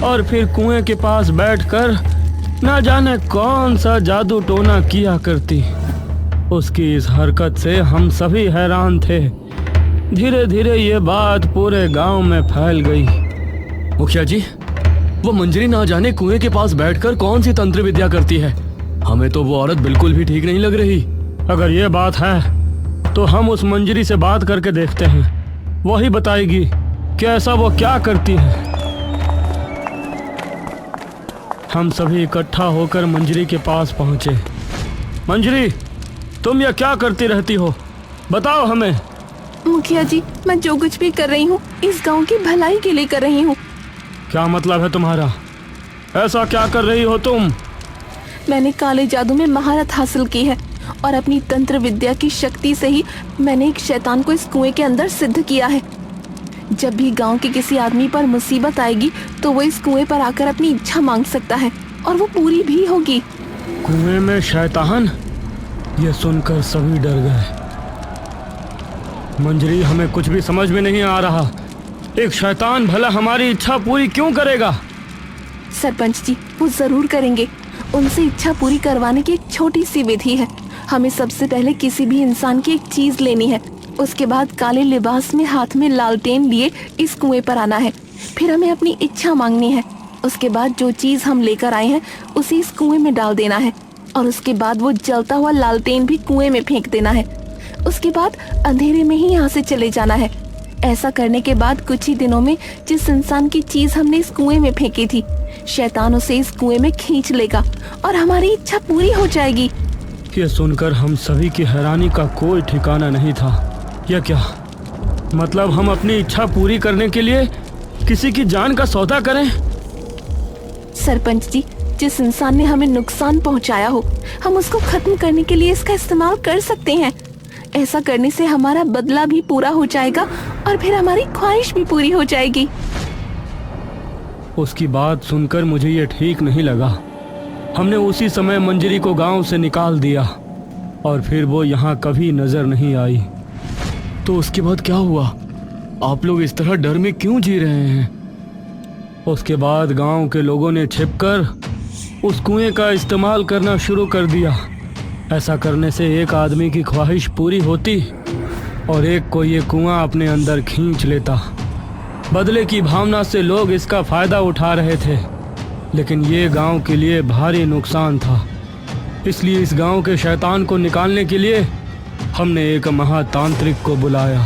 और फिर कुएं के पास बैठकर ना जाने कौन सा जादू टोना किया करती। उसकी इस हरकत से हम सभी हैरान थे। धीरे धीरे ये बात पूरे गांव में फैल गई। मुखिया जी, वो मंजरी ना जाने कुएं के पास बैठकर कौन सी तंत्र विद्या करती है। हमें तो वो औरत बिल्कुल भी ठीक नहीं लग रही। अगर ये बात है तो हम उस मंजरी से बात करके देखते हैं, वही बताएगी कि ऐसा वो क्या करती है। हम सभी इकट्ठा होकर मंजरी के पास पहुंचे। मंजरी, तुम ये क्या करती रहती हो, बताओ हमें। मुखिया जी, मैं जो कुछ भी कर रही हूँ इस गांव की भलाई के लिए कर रही हूँ। क्या मतलब है तुम्हारा? ऐसा क्या कर रही हो तुम? मैंने काले जादू में महारत हासिल की है और अपनी तंत्र विद्या की शक्ति से ही मैंने एक शैतान को इस कुएं के अंदर सिद्ध किया है। जब भी गांव के किसी आदमी पर मुसीबत आएगी तो वो इस कुएं पर आकर अपनी इच्छा मांग सकता है और वो पूरी भी होगी। कुएं में शैतान? ये सुनकर सभी डर गए। मंजरी, हमें कुछ भी समझ में नहीं आ रहा। एक शैतान भला हमारी इच्छा पूरी क्यों करेगा? सरपंच जी, वो जरूर करेंगे। उनसे इच्छा पूरी करवाने की एक छोटी सी विधि है। हमें सबसे पहले किसी भी इंसान की एक चीज लेनी है, उसके बाद काले लिबास में हाथ में लालटेन लिए इस कुएं पर आना है। फिर हमें अपनी इच्छा मांगनी है। उसके बाद जो चीज हम लेकर आए हैं उसे इस कुएं में डाल देना है और उसके बाद वो जलता हुआ लालटेन भी कुएं में फेंक देना है। उसके बाद अंधेरे में ही यहाँ से चले जाना है। ऐसा करने के बाद कुछ ही दिनों में जिस इंसान की चीज हमने इस कुएं में फेंकी थी, शैतान उसे इस कुएं में खींच लेगा और हमारी इच्छा पूरी हो जाएगी। ये सुनकर हम सभी की हैरानी का कोई ठिकाना नहीं था। यह क्या मतलब, हम अपनी इच्छा पूरी करने के लिए किसी की जान का सौदा करें? सरपंच जी, जिस इंसान ने हमें नुकसान पहुंचाया हो, हम उसको खत्म करने के लिए इसका इस्तेमाल कर सकते हैं। ऐसा करने से हमारा बदला भी पूरा हो जाएगा और फिर हमारी ख्वाहिश भी पूरी हो जाएगी। उसकी बात सुनकर मुझे ये ठीक नहीं लगा। हमने उसी समय मंजरी को गांव से निकाल दिया और फिर वो यहाँ कभी नजर नहीं आई। तो उसके बाद क्या हुआ? आप लोग इस तरह डर में क्यों जी रहे हैं? उसके बाद गांव के लोगों ने छिपकर उस कुएं का इस्तेमाल करना शुरू कर दिया। ऐसा करने से एक आदमी की ख्वाहिश पूरी होती और एक को ये कुआं अपने अंदर खींच लेता। बदले की भावना से लोग इसका फायदा उठा रहे थे, लेकिन ये गांव के लिए भारी नुकसान था। इसलिए इस गांव के शैतान को निकालने के लिए हमने एक महातांत्रिक को बुलाया।